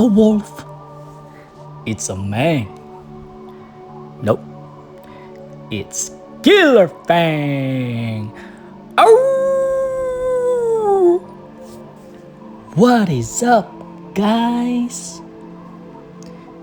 a wolf. It's a man. Nope. It's Killerfang. Oh! What is up, guys?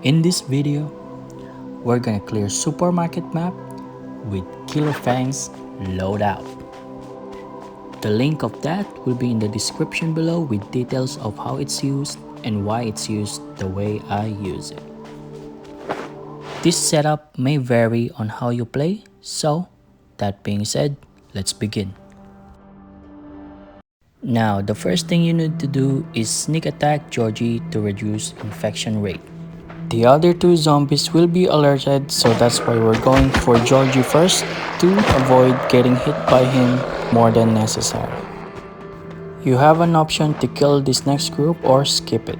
In this video, we're gonna clear supermarket map with Killerfang's Loadout. The link of that will be in the description below with details of how it's used and why it's used the way I use it. This setup may vary on how you play, so that being said, let's begin. Now, the first thing you need to do is sneak attack Georgie to reduce infection rate. The other two zombies will be alerted, so that's why we're going for Georgie first to avoid getting hit by him more than necessary. You have an option to kill this next group or skip it.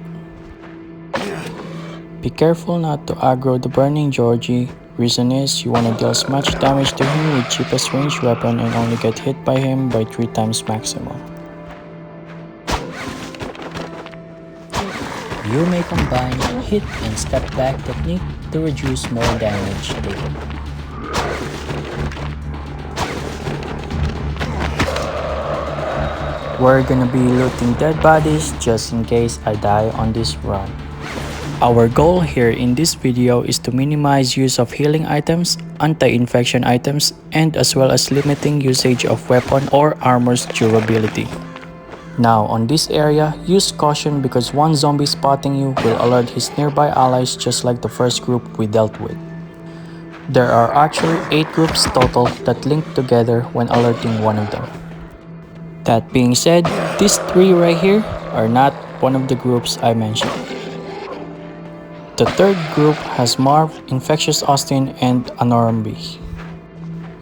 Be careful not to aggro the burning Georgie. Reason is you want to deal as much damage to him with cheapest ranged weapon and only get hit by him by 3 times maximum. You may combine Hit-and-Stepback Technique to reduce more damage taken. We're gonna be looting dead bodies just in case I die on this run. Our goal here in this video is to minimize use of healing items, anti-infection items, and as well as limiting usage of weapon or armor's durability. Now on this area, use caution because one zombie spotting you will alert his nearby allies just like the first group we dealt with. There are actually 8 groups total that link together when alerting one of them. That being said, these 3 right here are not one of the groups I mentioned. The third group has Marv, Infectious Austin, and Anormby.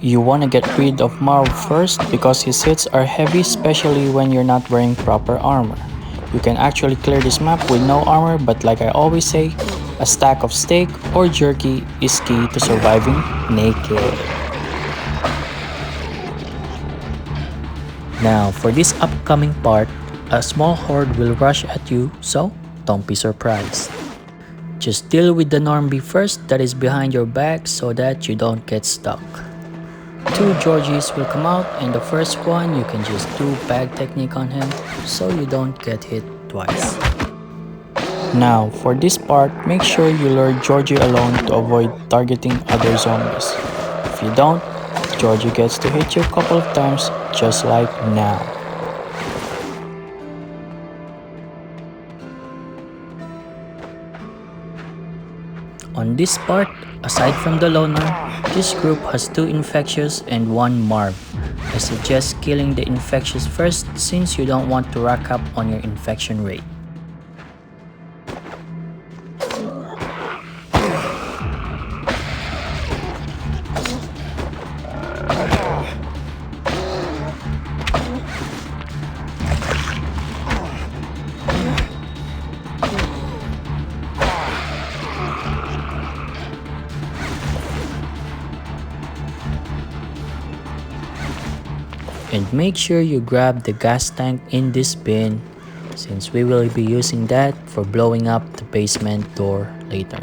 You want to get rid of Marv first because his hits are heavy, especially when you're not wearing proper armor. You can actually clear this map with no armor, but like I always say, a stack of steak or jerky is key to surviving naked. Now, for this upcoming part, a small horde will rush at you, so don't be surprised. Just deal with the Normby first that is behind your back so that you don't get stuck. 2 Georgies will come out, and the first one you can just do bag technique on him so you don't get hit twice. Now for this part, make sure you lure Georgie alone to avoid targeting other zombies. If you don't, Georgie gets to hit you a couple of times just like now. On this part, aside from the loner, this group has 2 infectious and 1 Marv. I suggest killing the infectious first since you don't want to rack up on your infection rate. And make sure you grab the gas tank in this bin since we will be using that for blowing up the basement door later.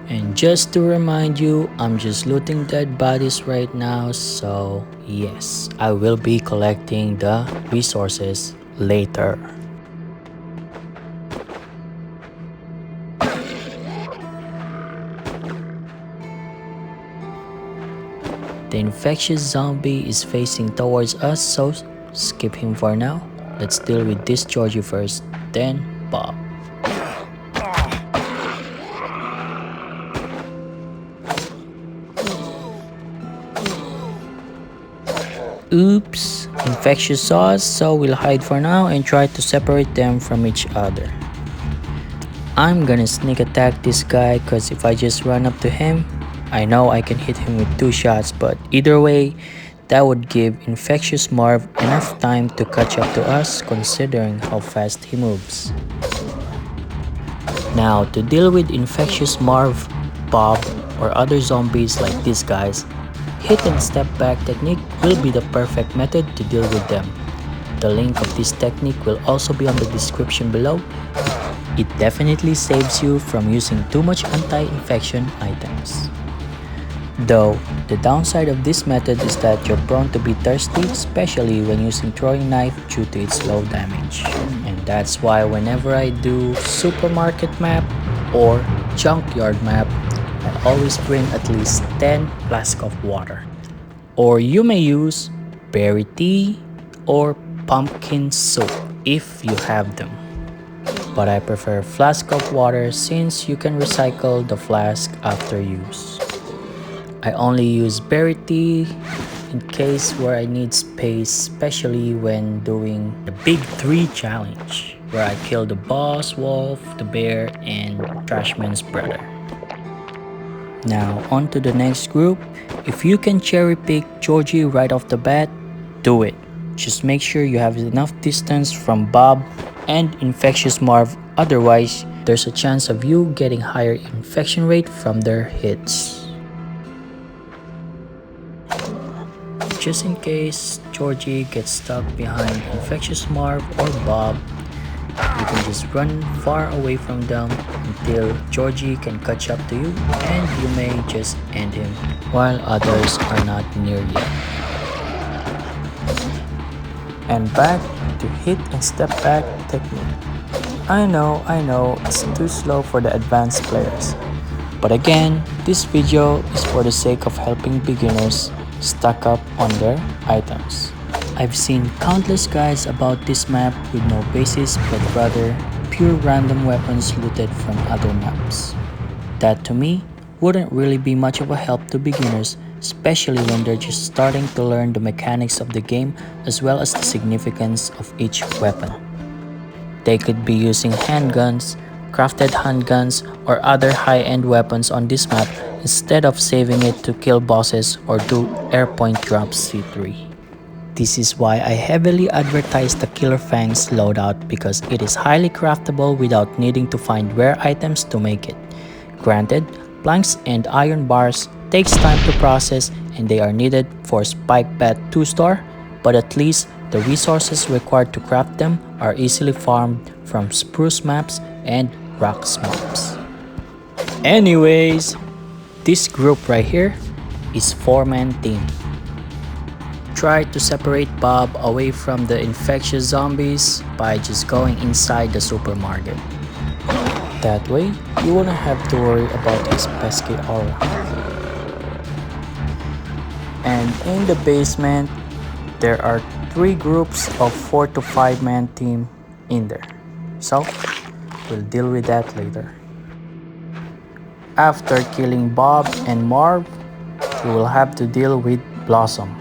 And just to remind you, I'm just looting dead bodies right now, so yes, I will be collecting the resources later. The infectious zombie is facing towards us, so skip him for now. Let's deal with this Georgie first, then Bob. Oops, infectious saw us, so we'll hide for now and try to separate them from each other. I'm gonna sneak attack this guy cause if I just run up to him, I know I can hit him with 2 shots, but either way, that would give Infectious Marv enough time to catch up to us considering how fast he moves. Now, to deal with Infectious Marv, Bob, or other zombies like these guys, Hit-and-Stepback Technique will be the perfect method to deal with them. The link of this technique will also be on the description below. It definitely saves you from using too much anti-infection items. Though, the downside of this method is that you're prone to be thirsty, especially when using throwing knife due to its low damage. And that's why whenever I do supermarket map or junkyard map, I always bring at least 10 flasks of water. Or you may use berry tea or pumpkin soup if you have them. But I prefer flask of water since you can recycle the flask after use. I only use berry tea in case where I need space, especially when doing the Big 3 challenge, where I kill the boss, wolf, the bear, and Trashman's brother. Now on to the next group. If you can cherry pick Georgie right off the bat, do it. Just make sure you have enough distance from Bob and Infectious Marv, otherwise there's a chance of you getting higher infection rate from their hits. Just in case Georgie gets stuck behind Infectious Marv or Bob, you can just run far away from them until Georgie can catch up to you, and you may just end him while others are not near yet. And back to Hit-and-Stepback Technique. I know, it's too slow for the advanced players. But again, this video is for the sake of helping beginners stock up on their items. I've seen countless guides about this map with no basis but rather pure random weapons looted from other maps. That to me wouldn't really be much of a help to beginners, especially when they're just starting to learn the mechanics of the game as well as the significance of each weapon. They could be using handguns, crafted handguns, or other high-end weapons on this map instead of saving it to kill bosses or do airpoint drops C3. This is why I heavily advertise the Killerfang's loadout, because it is highly craftable without needing to find rare items to make it. Granted, planks and iron bars takes time to process and they are needed for Spike Bat 2-star, but at least the resources required to craft them are easily farmed from spruce maps and rocks maps. Anyways, this group right here is 4-man team. Try to separate Bob away from the infectious zombies by just going inside the supermarket. That way, you won't have to worry about his pesky aura. And in the basement, there are 3 groups of 4 to 5-man team in there. So, we'll deal with that later. After killing Bob and Marv, you will have to deal with Blossom.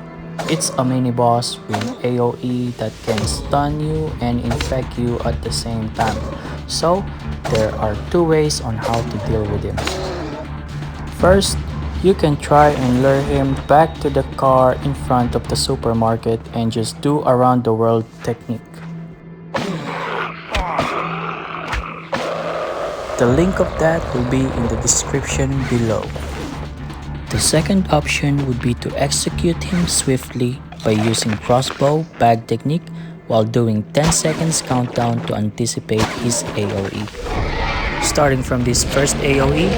It's a mini boss with AoE that can stun you and infect you at the same time. So, there are 2 ways on how to deal with him. First, you can try and lure him back to the car in front of the supermarket and just do around the world technique. The link of that will be in the description below. The second option would be to execute him swiftly by using Crossbow bag technique while doing 10 seconds countdown to anticipate his AoE. Starting from this first AoE,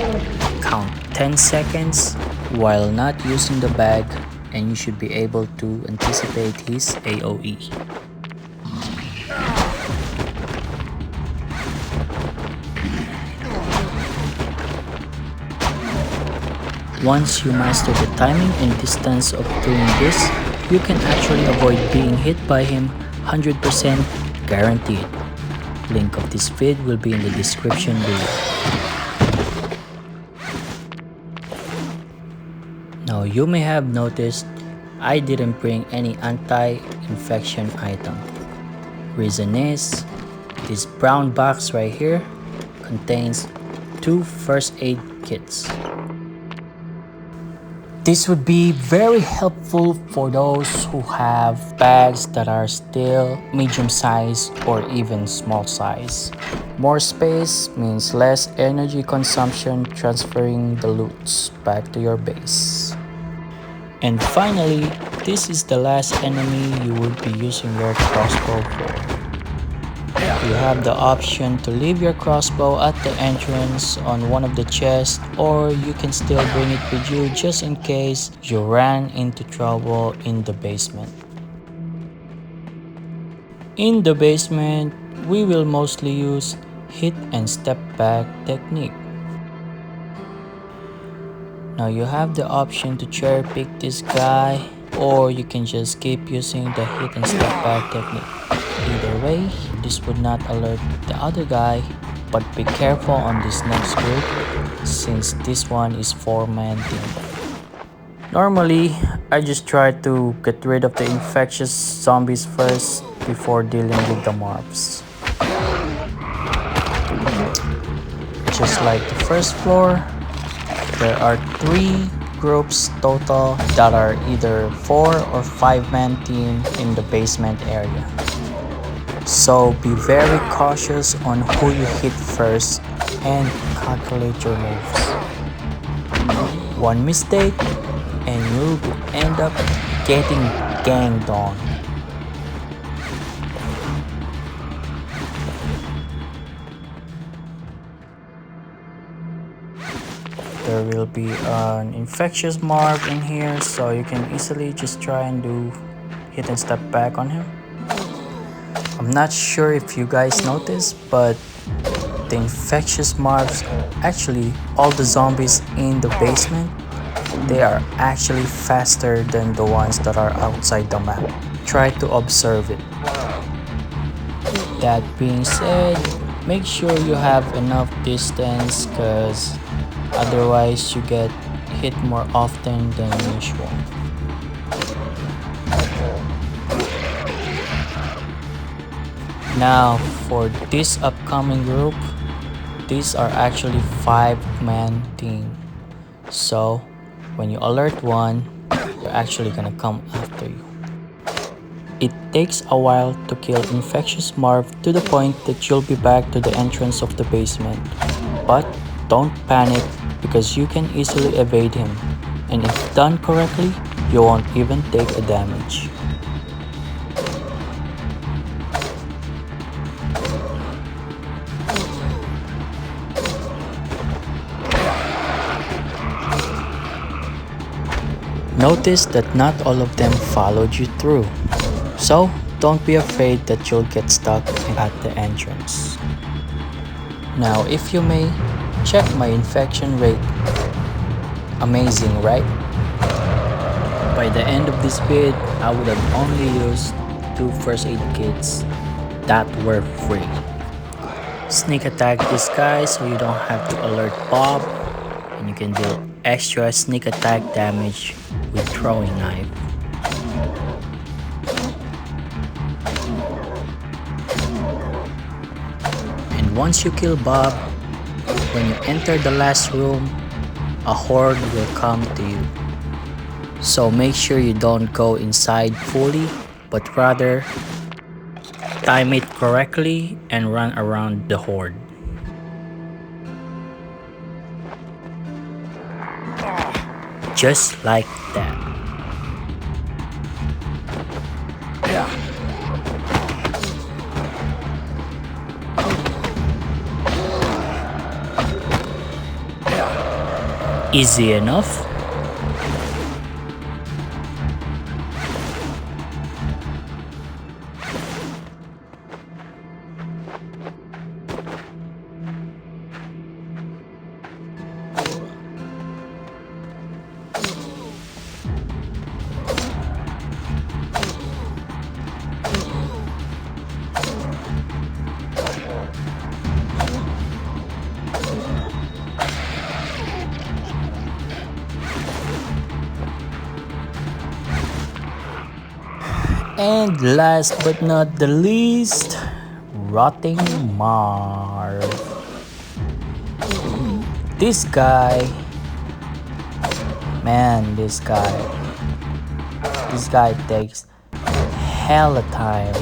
count 10 seconds while not using the bag and you should be able to anticipate his AoE. Once you master the timing and distance of doing this, you can actually avoid being hit by him 100% guaranteed. Link of this vid will be in the description below. Now you may have noticed I didn't bring any anti-infection item. Reason is, this brown box right here contains 2 first aid kits. This would be very helpful for those who have bags that are still medium size or even small size. More space means less energy consumption transferring the loots back to your base. And finally, this is the last enemy you would be using your crossbow for. You have the option to leave your crossbow at the entrance on one of the chests, or you can still bring it with you just in case you ran into trouble in the basement. In the basement, we will mostly use hit-and-step-back technique. Now you have the option to cherry pick this guy, or you can just keep using the hit-and-step-back technique. Either way, this would not alert the other guy, but be careful on this next group since this one is 4-man team. Normally, I just try to get rid of the infectious zombies first before dealing with the mobs. Just like the first floor, there are 3 groups total that are either 4 or 5-man team in the basement area. So be very cautious on who you hit first and calculate your moves. One mistake and you will end up getting ganged on. There will be an infectious mob in here, so you can easily just try and do hit and step back on him. I'm not sure if you guys noticed, but the infectious mobs, actually all the zombies in the basement, they are actually faster than the ones that are outside the map. Try to observe it. That being said, make sure you have enough distance, because otherwise you get hit more often than usual. Now for this upcoming group, these are actually 5-man team. So when you alert one, they're actually gonna come after you. It takes a while to kill infectious Marv to the point that you'll be back to the entrance of the basement. But don't panic, because you can easily evade him, and if done correctly, you won't even take a damage. Notice that not all of them followed you through, so don't be afraid that you'll get stuck at the entrance. Now, if you may, check my infection rate. Amazing, right? By the end of this vid, I would have only used 2 first aid kits that were free. Sneak attack this guy so you don't have to alert Bob, and you can deal extra sneak attack damage with throwing knife. And once you kill Bob, when you enter the last room, a horde will come to you. So make sure you don't go inside fully, but rather time it correctly and run around the horde. Just like that. Easy enough. And last but not the least, Rotting Marv. This guy, man, this guy takes hella time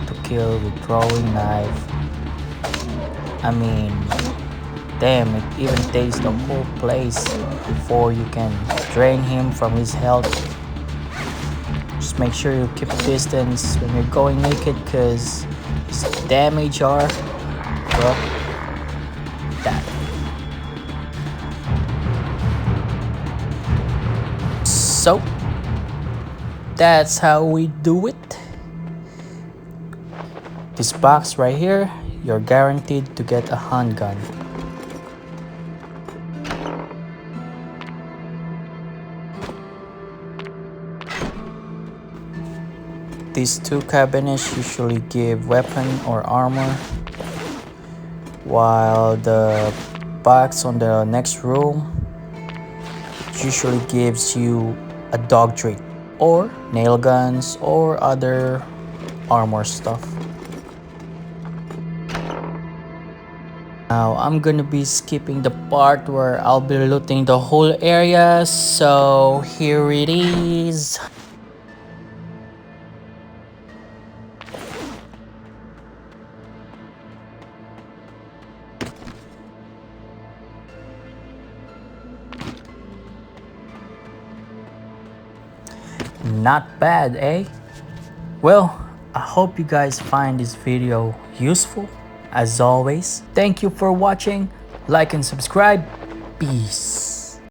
to kill with throwing knife. I mean, damn, it even takes the whole place before you can drain him from his health. Just make sure you keep distance when you're going naked, because His damage are, well, that. So that's how we do it. This box right here, you're guaranteed to get a handgun. These two cabinets usually give weapon or armor, while the box on the next room usually gives you a dog treat or nail guns or other armor stuff. Now I'm gonna be skipping the part where I'll be looting the whole area, so here it is. Not bad, eh? Well, I hope you guys find this video useful. As always, thank you for watching. Like and subscribe. Peace.